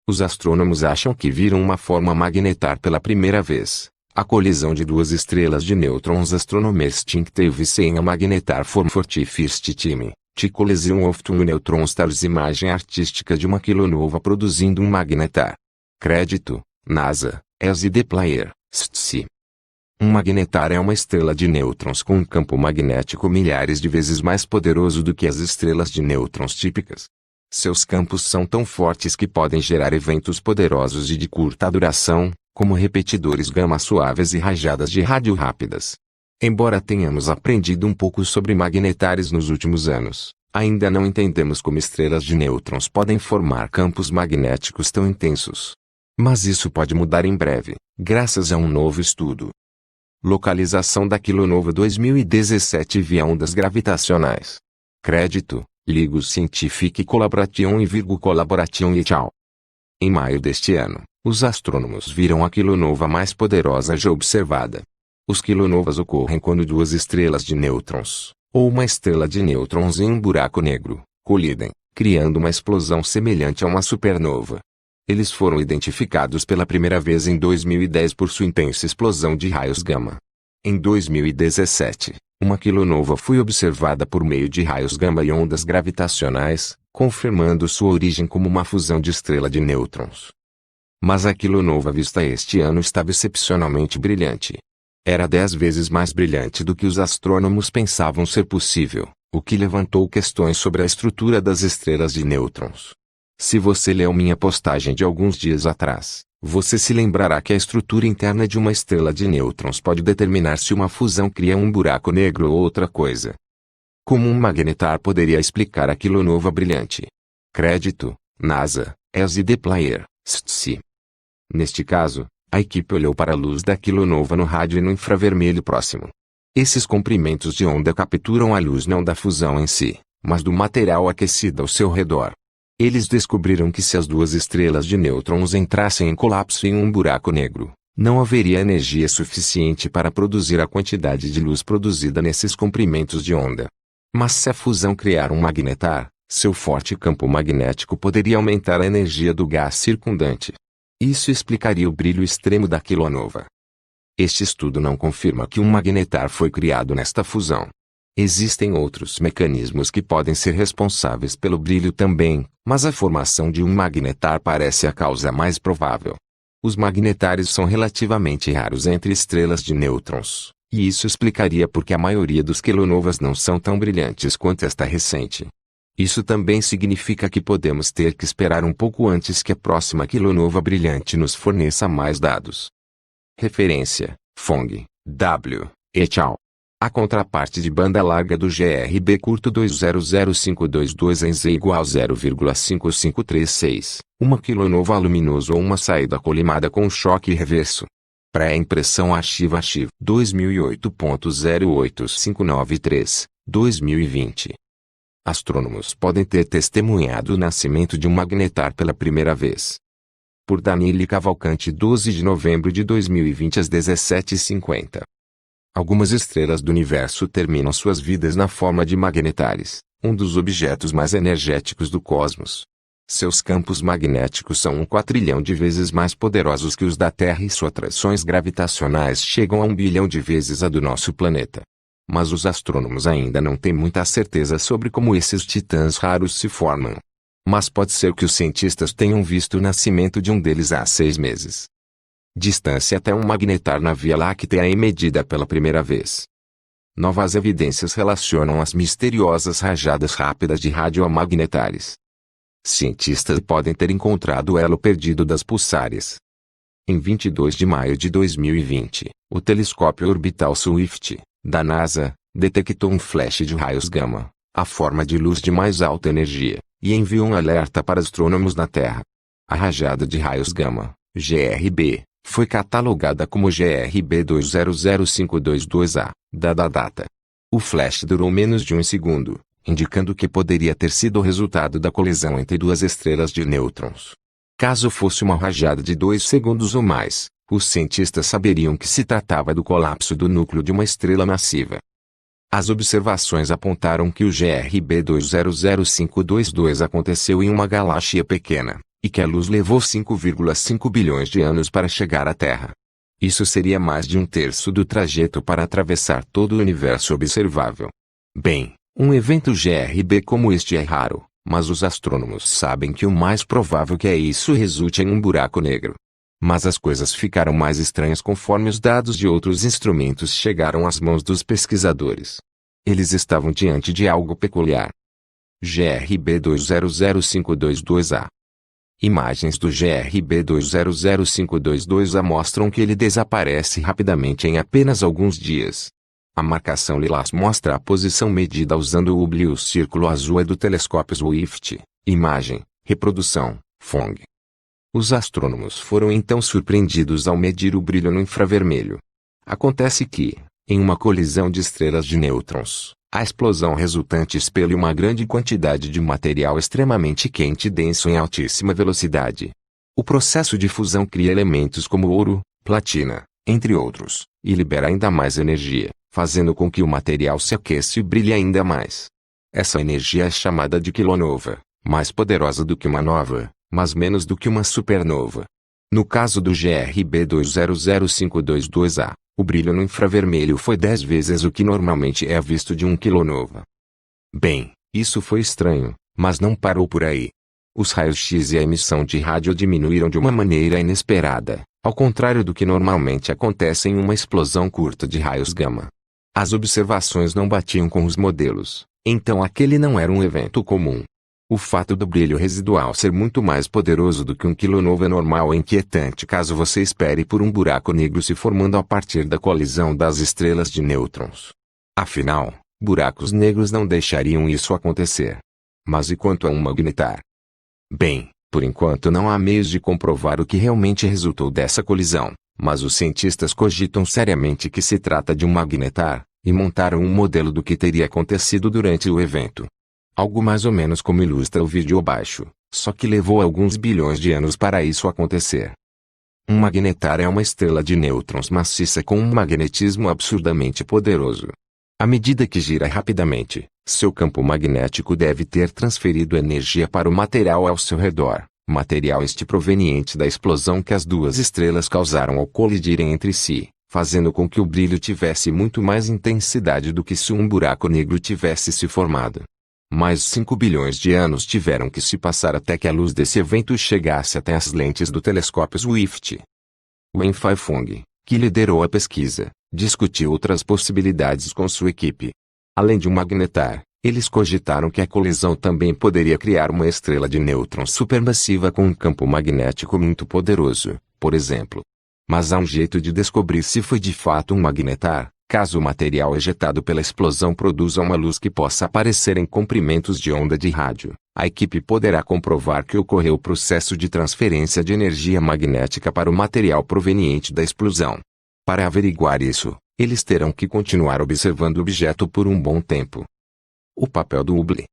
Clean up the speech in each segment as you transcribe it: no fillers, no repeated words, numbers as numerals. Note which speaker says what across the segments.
Speaker 1: Os astrônomos acham que viram uma forma magnetar pela primeira vez. A colisão de duas estrelas de nêutrons astronomers teve sem a magnetar form forty first time, collision of two neutron stars imagem artística de uma kilonova produzindo um magnetar. Crédito, NASA, as the player, STC. Um magnetar é uma estrela de nêutrons com um campo magnético milhares de vezes mais poderoso do que as estrelas de nêutrons típicas. Seus campos são tão fortes que podem gerar eventos poderosos e de curta duração, como repetidores gama suaves e rajadas de rádio rápidas. Embora tenhamos aprendido um pouco sobre magnetares nos últimos anos, ainda não entendemos como estrelas de nêutrons podem formar campos magnéticos tão intensos. Mas isso pode mudar em breve, graças a um novo estudo. Localização da kilonova 2017 via ondas gravitacionais. Crédito, Ligo Scientifique Collaboration e Collaboration et al. Em maio deste ano, os astrônomos viram a kilonova mais poderosa já observada. Os kilonovas ocorrem quando duas estrelas de nêutrons, ou uma estrela de nêutrons em um buraco negro, colidem, criando uma explosão semelhante a uma supernova. Eles foram identificados pela primeira vez em 2010 por sua intensa explosão de raios gama. Em 2017, uma kilonova foi observada por meio de raios gama e ondas gravitacionais, confirmando sua origem como uma fusão de estrela de nêutrons. Mas a kilonova vista este ano estava excepcionalmente brilhante. Era 10 vezes mais brilhante do que os astrônomos pensavam ser possível, o que levantou questões sobre a estrutura das estrelas de nêutrons. Se você leu minha postagem de alguns dias atrás, você se lembrará que a estrutura interna de uma estrela de nêutrons pode determinar se uma fusão cria um buraco negro ou outra coisa. Como um magnetar poderia explicar a kilonova brilhante? Crédito, NASA, as the player, STC. Neste caso, a equipe olhou para a luz da kilonova no rádio e no infravermelho próximo. Esses comprimentos de onda capturam a luz não da fusão em si, mas do material aquecido ao seu redor. Eles descobriram que se as duas estrelas de nêutrons entrassem em colapso em um buraco negro, não haveria energia suficiente para produzir a quantidade de luz produzida nesses comprimentos de onda. Mas se a fusão criar um magnetar, seu forte campo magnético poderia aumentar a energia do gás circundante. Isso explicaria o brilho extremo da kilonova. Este estudo não confirma que um magnetar foi criado nesta fusão. Existem outros mecanismos que podem ser responsáveis pelo brilho também, mas a formação de um magnetar parece a causa mais provável. Os magnetares são relativamente raros entre estrelas de nêutrons, e isso explicaria por que a maioria dos kilonovas não são tão brilhantes quanto esta recente. Isso também significa que podemos ter que esperar um pouco antes que a próxima kilonova brilhante nos forneça mais dados. Referência: Fong, W. et al. A contraparte de banda larga do GRB curto 200522 em Z igual 0,5536, uma kilonova luminoso ou uma saída colimada com choque reverso. Pré-impressão arquivo 2008.08593, 2020. Astrônomos podem ter testemunhado o nascimento de um magnetar pela primeira vez. Por Danilo Cavalcante, 12 de novembro de 2020 às 17h50. Algumas estrelas do universo terminam suas vidas na forma de magnetares, um dos objetos mais energéticos do cosmos. Seus campos magnéticos são 1 quatrilhão de vezes mais poderosos que os da Terra e suas atrações gravitacionais chegam a 1 bilhão de vezes a do nosso planeta. Mas os astrônomos ainda não têm muita certeza sobre como esses titãs raros se formam. Mas pode ser que os cientistas tenham visto o nascimento de um deles há 6 meses. Distância até um magnetar na Via Láctea é medida pela primeira vez. Novas evidências relacionam as misteriosas rajadas rápidas de rádio a magnetares. Cientistas podem ter encontrado o elo perdido das pulsares. Em 22 de maio de 2020, o telescópio orbital Swift, da NASA, detectou um flash de raios gama, a forma de luz de mais alta energia, e enviou um alerta para astrônomos na Terra. A rajada de raios gama, GRB, foi catalogada como GRB 200522A, dada a data. O flash durou menos de 1 segundo, indicando que poderia ter sido o resultado da colisão entre duas estrelas de nêutrons. Caso fosse uma rajada de 2 segundos ou mais, os cientistas saberiam que se tratava do colapso do núcleo de uma estrela massiva. As observações apontaram que o GRB 200522 aconteceu em uma galáxia pequena, e que a luz levou 5,5 bilhões de anos para chegar à Terra. Isso seria mais de um terço do trajeto para atravessar todo o universo observável. Bem, um evento GRB como este é raro, mas os astrônomos sabem que o mais provável que isso resulte em um buraco negro. Mas as coisas ficaram mais estranhas conforme os dados de outros instrumentos chegaram às mãos dos pesquisadores. Eles estavam diante de algo peculiar. GRB 200522A. Imagens do GRB 200522A mostram que ele desaparece rapidamente em apenas alguns dias. A marcação lilás mostra a posição medida usando o Hubble e o círculo azul é do telescópio Swift. Imagem, reprodução, FONG. Os astrônomos foram então surpreendidos ao medir o brilho no infravermelho. Acontece que, em uma colisão de estrelas de nêutrons, a explosão resultante expele uma grande quantidade de material extremamente quente e denso em altíssima velocidade. O processo de fusão cria elementos como ouro, platina, entre outros, e libera ainda mais energia, fazendo com que o material se aqueça e brilhe ainda mais. Essa energia é chamada de quilonova, mais poderosa do que uma nova, mas menos do que uma supernova. No caso do GRB 200522A, o brilho no infravermelho foi 10 vezes o que normalmente é visto de um quilonova. Bem, isso foi estranho, mas não parou por aí. Os raios-x e a emissão de rádio diminuíram de uma maneira inesperada, ao contrário do que normalmente acontece em uma explosão curta de raios gama. As observações não batiam com os modelos, então aquele não era um evento comum. O fato do brilho residual ser muito mais poderoso do que um quilonova normal é inquietante caso você espere por um buraco negro se formando a partir da colisão das estrelas de nêutrons. Afinal, buracos negros não deixariam isso acontecer. Mas e quanto a um magnetar? Bem, por enquanto não há meios de comprovar o que realmente resultou dessa colisão, mas os cientistas cogitam seriamente que se trata de um magnetar, e montaram um modelo do que teria acontecido durante o evento. Algo mais ou menos como ilustra o vídeo abaixo, só que levou alguns bilhões de anos para isso acontecer. Um magnetar é uma estrela de nêutrons maciça com um magnetismo absurdamente poderoso. À medida que gira rapidamente, seu campo magnético deve ter transferido energia para o material ao seu redor, material este proveniente da explosão que as duas estrelas causaram ao colidirem entre si, fazendo com que o brilho tivesse muito mais intensidade do que se um buraco negro tivesse se formado. Mais 5 bilhões de anos tiveram que se passar até que a luz desse evento chegasse até as lentes do telescópio Swift. Wen-Fai Fong, que liderou a pesquisa, discutiu outras possibilidades com sua equipe. Além de um magnetar, eles cogitaram que a colisão também poderia criar uma estrela de nêutrons supermassiva com um campo magnético muito poderoso, por exemplo. Mas há um jeito de descobrir se foi de fato um magnetar. Caso o material ejetado pela explosão produza uma luz que possa aparecer em comprimentos de onda de rádio, a equipe poderá comprovar que ocorreu o processo de transferência de energia magnética para o material proveniente da explosão. Para averiguar isso, eles terão que continuar observando o objeto por um bom tempo. O papel do Hubble.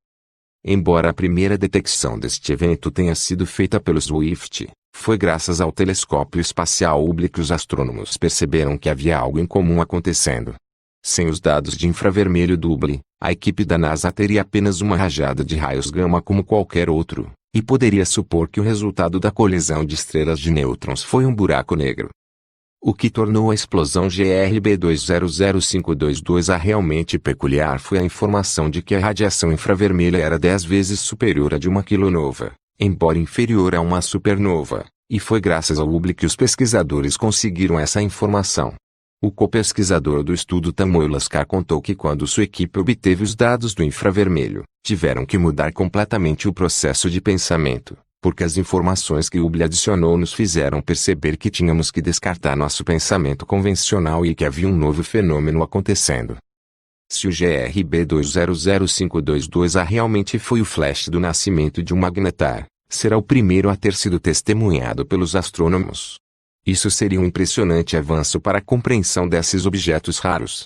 Speaker 1: Embora a primeira detecção deste evento tenha sido feita pelo Swift, foi graças ao telescópio espacial Hubble que os astrônomos perceberam que havia algo incomum acontecendo. Sem os dados de infravermelho do Hubble, a equipe da NASA teria apenas uma rajada de raios gama como qualquer outro, e poderia supor que o resultado da colisão de estrelas de nêutrons foi um buraco negro. O que tornou a explosão GRB 200522A realmente peculiar foi a informação de que a radiação infravermelha era 10 vezes superior à de uma quilonova, embora inferior a uma supernova, e foi graças ao Hubble que os pesquisadores conseguiram essa informação. O co-pesquisador do estudo Tamoyo Laskar contou que quando sua equipe obteve os dados do infravermelho, tiveram que mudar completamente o processo de pensamento, porque as informações que o Hubble adicionou nos fizeram perceber que tínhamos que descartar nosso pensamento convencional e que havia um novo fenômeno acontecendo. Se o GRB 200522A realmente foi o flash do nascimento de um magnetar, será o primeiro a ter sido testemunhado pelos astrônomos. Isso seria um impressionante avanço para a compreensão desses objetos raros.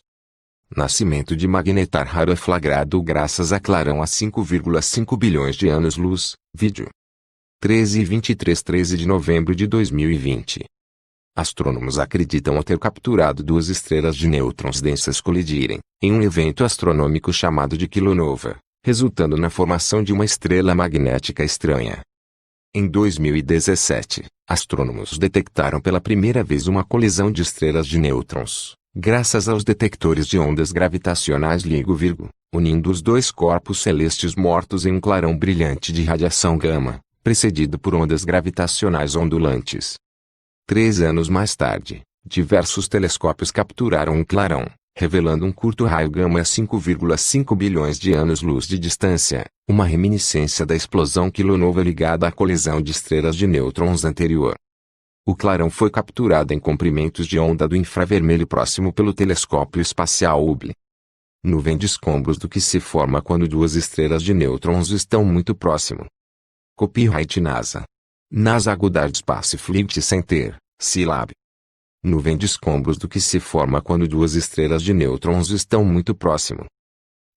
Speaker 1: Nascimento de magnetar raro é flagrado graças a clarão há 5,5 bilhões de anos-luz, vídeo 13 e 13 de novembro de 2020. Astrônomos acreditam ter capturado duas estrelas de nêutrons densas colidirem, em um evento astronômico chamado de quilonova, resultando na formação de uma estrela magnética estranha. Em 2017, astrônomos detectaram pela primeira vez uma colisão de estrelas de nêutrons, graças aos detectores de ondas gravitacionais LIGO, unindo os dois corpos celestes mortos em um clarão brilhante de radiação gama, precedido por ondas gravitacionais ondulantes. 3 anos mais tarde, diversos telescópios capturaram um clarão, revelando um curto raio gama a 5,5 bilhões de anos-luz de distância, uma reminiscência da explosão quilonova ligada à colisão de estrelas de nêutrons anterior. O clarão foi capturado em comprimentos de onda do infravermelho próximo pelo telescópio espacial Hubble. Nuvem de escombros do que se forma quando duas estrelas de nêutrons estão muito próximo. Copyright NASA. NASA Goddard Space Flight Center, SciLab. Nuvem de escombros do que se forma quando duas estrelas de nêutrons estão muito próximo.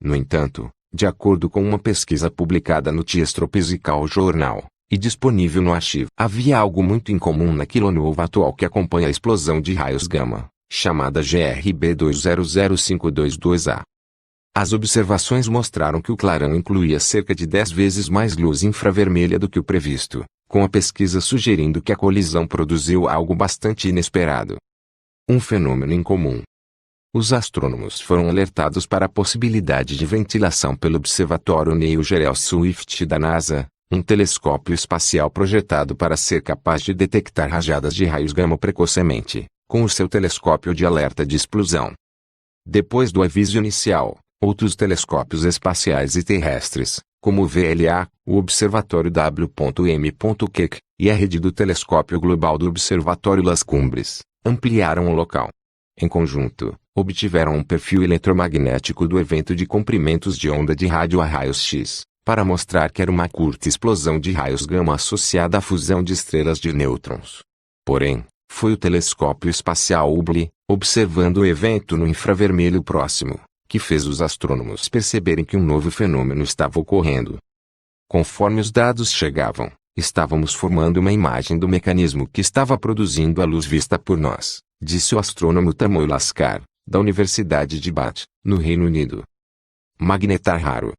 Speaker 1: No entanto, de acordo com uma pesquisa publicada no Astrophysical Journal, e disponível no arquivo, havia algo muito incomum na quilonova atual que acompanha a explosão de raios gama, chamada GRB 200522A. As observações mostraram que o clarão incluía cerca de 10 vezes mais luz infravermelha do que o previsto, com a pesquisa sugerindo que a colisão produziu algo bastante inesperado. Um fenômeno incomum. Os astrônomos foram alertados para a possibilidade de ventilação pelo Observatório Neil George Swift da NASA, um telescópio espacial projetado para ser capaz de detectar rajadas de raios gama precocemente, com o seu telescópio de alerta de explosão. Depois do aviso inicial, outros telescópios espaciais e terrestres, como o VLA, o Observatório W.M. Keck, e a rede do Telescópio Global do Observatório Las Cumbres, ampliaram o local. Em conjunto, obtiveram um perfil eletromagnético do evento de comprimentos de onda de rádio a raios X, para mostrar que era uma curta explosão de raios gama associada à fusão de estrelas de nêutrons. Porém, foi o telescópio espacial Hubble, observando o evento no infravermelho próximo, que fez os astrônomos perceberem que um novo fenômeno estava ocorrendo. Conforme os dados chegavam, estávamos formando uma imagem do mecanismo que estava produzindo a luz vista por nós, disse o astrônomo Tamoil Laskar, da Universidade de Bath, no Reino Unido. Magnetar raro.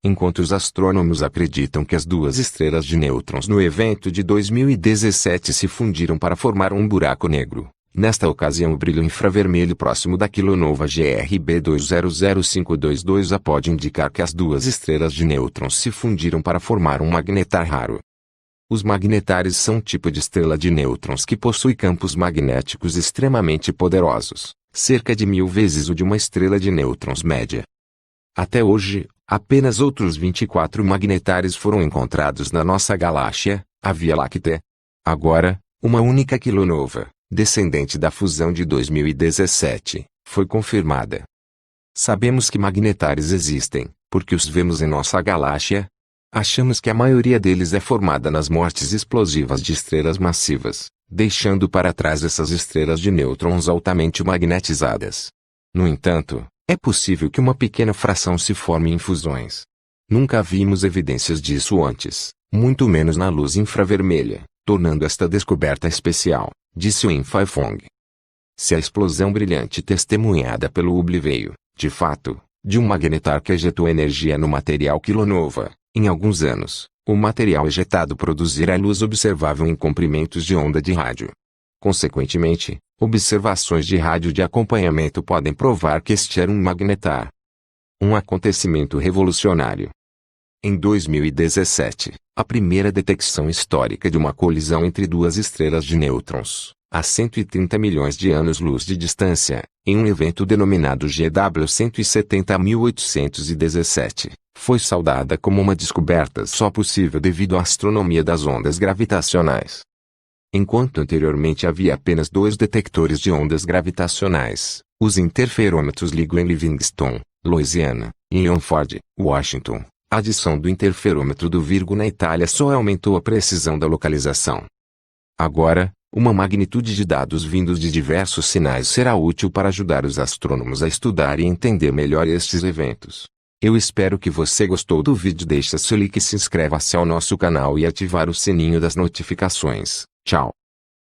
Speaker 1: Enquanto os astrônomos acreditam que as duas estrelas de nêutrons no evento de 2017 se fundiram para formar um buraco negro, nesta ocasião o brilho infravermelho próximo da quilonova GRB 200522A pode indicar que as duas estrelas de nêutrons se fundiram para formar um magnetar raro. Os magnetares são um tipo de estrela de nêutrons que possui campos magnéticos extremamente poderosos, cerca de 1000 vezes o de uma estrela de nêutrons média. Até hoje, apenas outros 24 magnetares foram encontrados na nossa galáxia, a Via Láctea. Agora, uma única quilonova, descendente da fusão de 2017, foi confirmada. Sabemos que magnetares existem, porque os vemos em nossa galáxia. Achamos que a maioria deles é formada nas mortes explosivas de estrelas massivas, deixando para trás essas estrelas de nêutrons altamente magnetizadas. No entanto, é possível que uma pequena fração se forme em fusões. Nunca vimos evidências disso antes, muito menos na luz infravermelha, tornando esta descoberta especial, disse Wen Faifong. Se a explosão brilhante testemunhada pelo Hubble veio, de fato, de um magnetar que ejetou energia no material quilonova, em alguns anos, o material ejetado produzirá luz observável em comprimentos de onda de rádio. Consequentemente, observações de rádio de acompanhamento podem provar que este era um magnetar. Um acontecimento revolucionário. Em 2017, a primeira detecção histórica de uma colisão entre duas estrelas de nêutrons, a 130 milhões de anos-luz de distância, em um evento denominado GW 170.817, foi saudada como uma descoberta só possível devido à astronomia das ondas gravitacionais. Enquanto anteriormente havia apenas 2 detectores de ondas gravitacionais, os interferômetros LIGO em Livingston, Louisiana, e em Hanford, Washington, a adição do interferômetro do Virgo na Itália só aumentou a precisão da localização. Agora, uma magnitude de dados vindos de diversos sinais será útil para ajudar os astrônomos a estudar e entender melhor estes eventos. Eu espero que você gostou do vídeo. Deixe seu like e se inscreva-se ao nosso canal e ativar o sininho das notificações. Tchau.